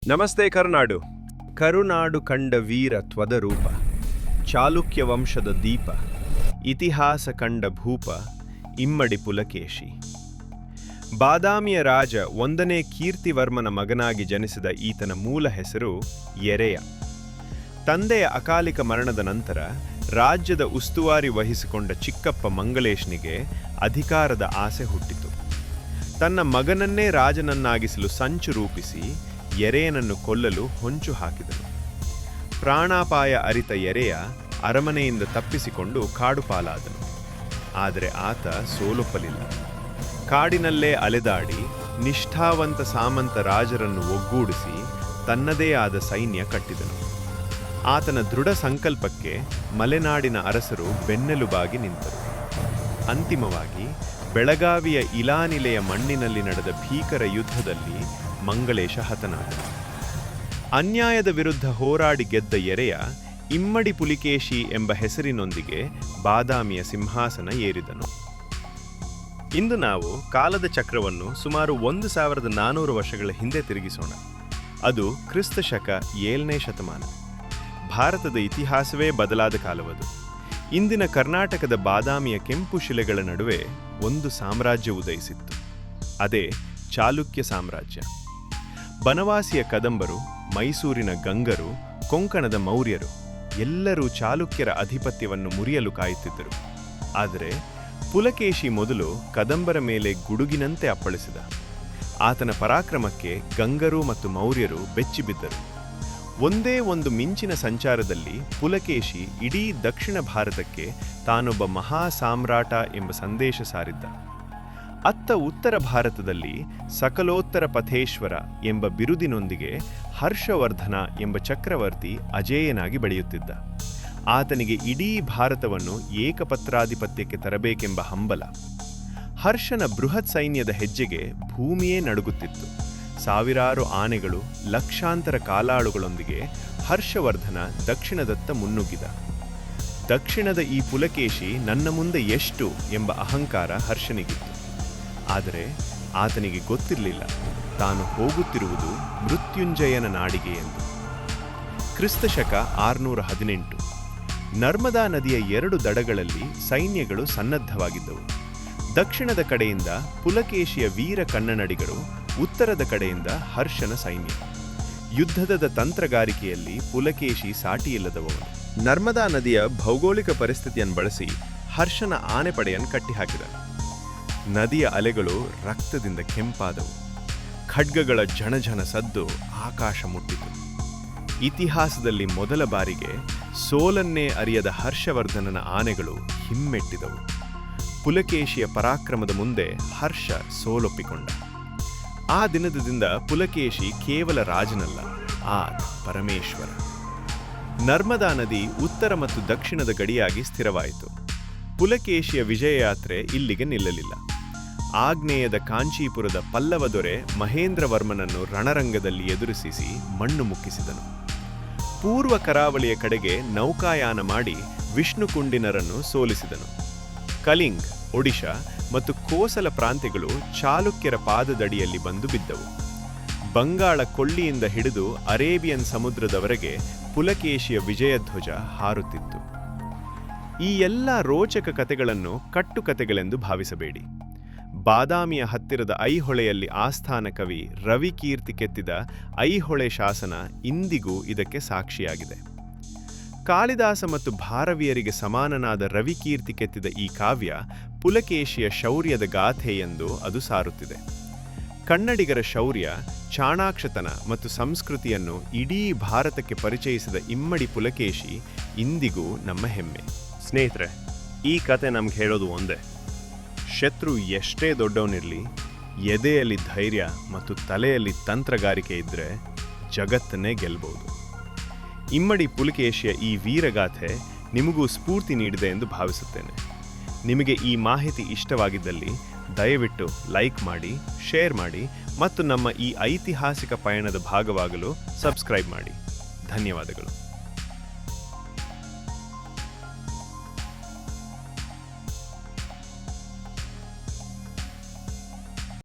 ನಮಸ್ತೆ ಕರುನಾಡು. ಕರುನಾಡು ಕಂಡ ವೀರ ತ್ವದರೂಪ, ಚಾಲುಕ್ಯ ವಂಶದ ದೀಪ, ಇತಿಹಾಸ ಕಂಡ ಭೂಪ, ಇಮ್ಮಡಿ ಪುಲಕೇಶಿ. ಬಾದಾಮಿಯ ರಾಜ 1ನೇ ಕೀರ್ತಿವರ್ಮನ ಮಗನಾಗಿ ಜನಿಸಿದ ಈತನ ಮೂಲ ಹೆಸರು ಯೆರೆಯ. ತಂದೆಯ ಅಕಾಲಿಕ ಮರಣದ ನಂತರ ರಾಜ್ಯದ ಉಸ್ತುವಾರಿ ವಹಿಸಿಕೊಂಡ ಚಿಕ್ಕಪ್ಪ ಮಂಗಲೇಶನಿಗೆ ಅಧಿಕಾರದ ಆಸೆ ಹುಟ್ಟಿತು. ತನ್ನ ಮಗನನ್ನೇ ರಾಜನನ್ನಾಗಿಸಲು ಸಂಚು ರೂಪಿಸಿ ಯೆರೆಯನನ್ನು ಕೊಲ್ಲಲು ಹೊಂಚು ಹಾಕಿದನು. ಪ್ರಾಣಾಪಾಯ ಅರಿತ ಯೆರೆಯ ಅರಮನೆಯಿಂದ ತಪ್ಪಿಸಿಕೊಂಡು ಕಾಡು ಪಾಲಾದನು. ಆದರೆ ಆತ ಸೋಲೊಪ್ಪಲಿಲ್ಲ. ಕಾಡಿನಲ್ಲೇ ಅಲೆದಾಡಿ ನಿಷ್ಠಾವಂತ ಸಾಮಂತ ರಾಜರನ್ನು ಒಗ್ಗೂಡಿಸಿ ತನ್ನದೇ ಆದ ಸೈನ್ಯ ಕಟ್ಟಿದನು. ಆತನ ದೃಢ ಸಂಕಲ್ಪಕ್ಕೆ ಮಲೆನಾಡಿನ ಅರಸರು ಬೆನ್ನೆಲುಬಾಗಿ ನಿಂತರು. ಅಂತಿಮವಾಗಿ ಬೆಳಗಾವಿಯ ಇಲಾನಿಲೆಯ ಮಣ್ಣಿನಲ್ಲಿ ನಡೆದ ಭೀಕರ ಯುದ್ಧದಲ್ಲಿ ಮಂಗಳೇಶ ಹತನಾದನು. ಅನ್ಯಾಯದ ವಿರುದ್ಧ ಹೋರಾಡಿ ಗೆದ್ದ ಯೆರೆಯ ಇಮ್ಮಡಿ ಪುಲಿಕೇಶಿ ಎಂಬ ಹೆಸರಿನೊಂದಿಗೆ ಬಾದಾಮಿಯ ಸಿಂಹಾಸನ ಏರಿದನು. ಇಂದು ನಾವು ಕಾಲದ ಚಕ್ರವನ್ನು ಸುಮಾರು 1400 ವರ್ಷಗಳ ಹಿಂದೆ ತಿರುಗಿಸೋಣ. ಅದು ಕ್ರಿಸ್ತ ಶಕ 7ನೇ ಶತಮಾನ. ಭಾರತದ ಇತಿಹಾಸವೇ ಬದಲಾದ ಕಾಲವದು. ಇಂದಿನ ಕರ್ನಾಟಕದ ಬಾದಾಮಿಯ ಕೆಂಪು ಶಿಲೆಗಳ ನಡುವೆ ಒಂದು ಸಾಮ್ರಾಜ್ಯ ಉದಯಿಸಿತ್ತು. ಅದೇ ಚಾಲುಕ್ಯ ಸಾಮ್ರಾಜ್ಯ. ಬನವಾಸಿಯ ಕದಂಬರು, ಮೈಸೂರಿನ ಗಂಗರು, ಕೊಂಕಣದ ಮೌರ್ಯರು ಎಲ್ಲರೂ ಚಾಲುಕ್ಯರ ಅಧಿಪತ್ಯವನ್ನು ಮುರಿಯಲು ಕಾಯುತ್ತಿದ್ದರು. ಆದರೆ ಪುಲಕೇಶಿ ಮೊದಲು ಕದಂಬರ ಮೇಲೆ ಗುಡುಗಿನಂತೆ ಅಪ್ಪಳಿಸಿದ. ಆತನ ಪರಾಕ್ರಮಕ್ಕೆ ಗಂಗರು ಮತ್ತು ಮೌರ್ಯರು ಬೆಚ್ಚಿಬಿದ್ದರು. ಒಂದೇ ಒಂದು ಮಿಂಚಿನ ಸಂಚಾರದಲ್ಲಿ ಪುಲಕೇಶಿ ಇಡೀ ದಕ್ಷಿಣ ಭಾರತಕ್ಕೆ ತಾನೊಬ್ಬ ಮಹಾ ಸಾಮ್ರಾಟ ಎಂಬ ಸಂದೇಶ ಸಾರಿದ್ದ. ಅತ್ತ ಉತ್ತರ ಭಾರತದಲ್ಲಿ ಸಕಲೋತ್ತರ ಪಥೇಶ್ವರ ಎಂಬ ಬಿರುದಿನೊಂದಿಗೆ ಹರ್ಷವರ್ಧನ ಎಂಬ ಚಕ್ರವರ್ತಿ ಅಜೇಯನಾಗಿ ಬೆಳೆಯುತ್ತಿದ್ದ. ಆತನಿಗೆ ಇಡೀ ಭಾರತವನ್ನು ಏಕಪತ್ರಾಧಿಪತ್ಯಕ್ಕೆ ತರಬೇಕೆಂಬ ಹಂಬಲ. ಹರ್ಷನ ಬೃಹತ್ ಸೈನ್ಯದ ಹೆಜ್ಜೆಗೆ ಭೂಮಿಯೇ ನಡುಗುತ್ತಿತ್ತು. ಸಾವಿರಾರು ಆನೆಗಳು, ಲಕ್ಷಾಂತರ ಕಾಲಾಳುಗಳೊಂದಿಗೆ ಹರ್ಷವರ್ಧನ ದಕ್ಷಿಣದತ್ತ ಮುನ್ನುಗ್ಗಿದ. ದಕ್ಷಿಣದ ಈ ಪುಲಕೇಶಿ ನನ್ನ ಮುಂದೆ ಎಷ್ಟು ಎಂಬ ಅಹಂಕಾರ ಹರ್ಷನಿಗಿತ್ತು. ಆದರೆ ಆತನಿಗೆ ಗೊತ್ತಿರಲಿಲ್ಲ ತಾನು ಹೋಗುತ್ತಿರುವುದು ಮೃತ್ಯುಂಜಯನ ನಾಡಿಗೆ ಎಂದು. ಕ್ರಿಸ್ತ ಶಕ 618. ನರ್ಮದಾ ನದಿಯ 2 ದಡಗಳಲ್ಲಿ ಸೈನ್ಯಗಳು ಸನ್ನದ್ಧವಾಗಿದ್ದವು. ದಕ್ಷಿಣದ ಕಡೆಯಿಂದ ಪುಲಕೇಶಿಯ ವೀರ ಕನ್ನಡಿಗರು, ಉತ್ತರದ ಕಡೆಯಿಂದ ಹರ್ಷನ ಸೈನ್ಯ. ಯುದ್ಧದ ತಂತ್ರಗಾರಿಕೆಯಲ್ಲಿ ಪುಲಕೇಶಿ ಸಾಟಿಯಿಲ್ಲದವನು. ನರ್ಮದಾ ನದಿಯ ಭೌಗೋಳಿಕ ಪರಿಸ್ಥಿತಿಯನ್ನು ಬಳಸಿ ಹರ್ಷನ ಆನೆಪಡೆಯನ್ನು ಕಟ್ಟಿಹಾಕಿದನು. ನದಿಯ ಅಲೆಗಳು ರಕ್ತದಿಂದ ಕೆಂಪಾದವು. ಖಡ್ಗಗಳ ಝಣಝಣ ಸದ್ದು ಆಕಾಶ ಮುಟ್ಟಿತು. ಇತಿಹಾಸದಲ್ಲಿ ಮೊದಲ ಬಾರಿಗೆ ಸೋಲನ್ನೇ ಅರಿಯದ ಹರ್ಷವರ್ಧನನ ಆನೆಗಳು ಹಿಮ್ಮೆಟ್ಟಿದವು. ಪುಲಕೇಶಿಯ ಪರಾಕ್ರಮದ ಮುಂದೆ ಹರ್ಷ ಸೋಲೊಪ್ಪಿಕೊಂಡ. ಆ ದಿನದಿಂದ ಪುಲಕೇಶಿ ಕೇವಲ ರಾಜನಲ್ಲ, ಆತ ಪರಮೇಶ್ವರ. ನರ್ಮದಾ ನದಿ ಉತ್ತರ ಮತ್ತು ದಕ್ಷಿಣದ ಗಡಿಯಾಗಿ ಸ್ಥಿರವಾಯಿತು. ಪುಲಕೇಶಿಯ ವಿಜಯಯಾತ್ರೆ ಇಲ್ಲಿಗೆ ನಿಲ್ಲಲಿಲ್ಲ. ಆಗ್ನೇಯದ ಕಾಂಚೀಪುರದ ಪಲ್ಲವ ದೊರೆ ಮಹೇಂದ್ರವರ್ಮನನ್ನು ರಣರಂಗದಲ್ಲಿ ಎದುರಿಸಿ ಮಣ್ಣು ಮುಕ್ಕಿಸಿದನು. ಪೂರ್ವ ಕರಾವಳಿಯ ಕಡೆಗೆ ನೌಕಾಯಾನ ಮಾಡಿ ವಿಷ್ಣುಕುಂಡಿನರನ್ನು ಸೋಲಿಸಿದನು. ಕಲಿಂಗ್, ಒಡಿಶಾ ಮತ್ತು ಕೋಸಲ ಪ್ರಾಂತ್ಯಗಳು ಚಾಲುಕ್ಯರ ಪಾದದಡಿಯಲ್ಲಿ ಬಂದು ಬಿದ್ದವು. ಬಂಗಾಳ ಕೊಳ್ಳಿಯಿಂದ ಹಿಡಿದು ಅರೇಬಿಯನ್ ಸಮುದ್ರದವರೆಗೆ ಪುಲಕೇಶಿಯ ವಿಜಯಧ್ವಜ ಹಾರುತ್ತಿತ್ತು. ಈ ಎಲ್ಲ ರೋಚಕ ಕಥೆಗಳನ್ನು ಕಟ್ಟುಕತೆಗಳೆಂದು ಭಾವಿಸಬೇಡಿ. ಬಾದಾಮಿಯ ಹತ್ತಿರದ ಐಹೊಳೆಯಲ್ಲಿ ಆಸ್ಥಾನ ಕವಿ ರವಿಕೀರ್ತಿ ಕೆತ್ತಿದ ಐಹೊಳೆ ಶಾಸನ ಇಂದಿಗೂ ಇದಕ್ಕೆ ಸಾಕ್ಷಿಯಾಗಿದೆ. ಕಾಳಿದಾಸ ಮತ್ತು ಭಾರವಿಯರಿಗೆ ಸಮಾನನಾದ ರವಿಕೀರ್ತಿ ಕೆತ್ತಿದ ಈ ಕಾವ್ಯ ಪುಲಕೇಶಿಯ ಶೌರ್ಯದ ಗಾಥೆ ಎಂದು ಅದು ಸಾರುತ್ತಿದೆ. ಕನ್ನಡಿಗರ ಶೌರ್ಯ, ಚಾಣಾಕ್ಷತನ ಮತ್ತು ಸಂಸ್ಕೃತಿಯನ್ನು ಇಡೀ ಭಾರತಕ್ಕೆ ಪರಿಚಯಿಸಿದ ಇಮ್ಮಡಿ ಪುಲಕೇಶಿ ಇಂದಿಗೂ ನಮ್ಮ ಹೆಮ್ಮೆ. ಸ್ನೇಹಿತರೆ, ಈ ಕತೆ ನಮ್ಗೆ ಹೇಳೋದು ಒಂದೇ: ಶತ್ರು ಎಷ್ಟೇ ದೊಡ್ಡವನಿರಲಿ, ಎದೆಯಲ್ಲಿ ಧೈರ್ಯ ಮತ್ತು ತಲೆಯಲ್ಲಿ ತಂತ್ರಗಾರಿಕೆ ಇದ್ದರೆ ಜಗತ್ತನ್ನೇ ಗೆಲ್ಲಬಹುದು. ಇಮ್ಮಡಿ ಪುಲಕೇಶಿಯ ಈ ವೀರಗಾಥೆ ನಿಮಗೂ ಸ್ಫೂರ್ತಿ ನೀಡಿದೆ ಎಂದು ಭಾವಿಸುತ್ತೇನೆ. ನಿಮಗೆ ಈ ಮಾಹಿತಿ ಇಷ್ಟವಾಗಿದ್ದಲ್ಲಿ ದಯವಿಟ್ಟು ಲೈಕ್ ಮಾಡಿ, ಶೇರ್ ಮಾಡಿ ಮತ್ತು ನಮ್ಮ ಈ ಐತಿಹಾಸಿಕ ಪಯಣದ ಭಾಗವಾಗಲು ಸಬ್ಸ್ಕ್ರೈಬ್ ಮಾಡಿ. ಧನ್ಯವಾದಗಳು.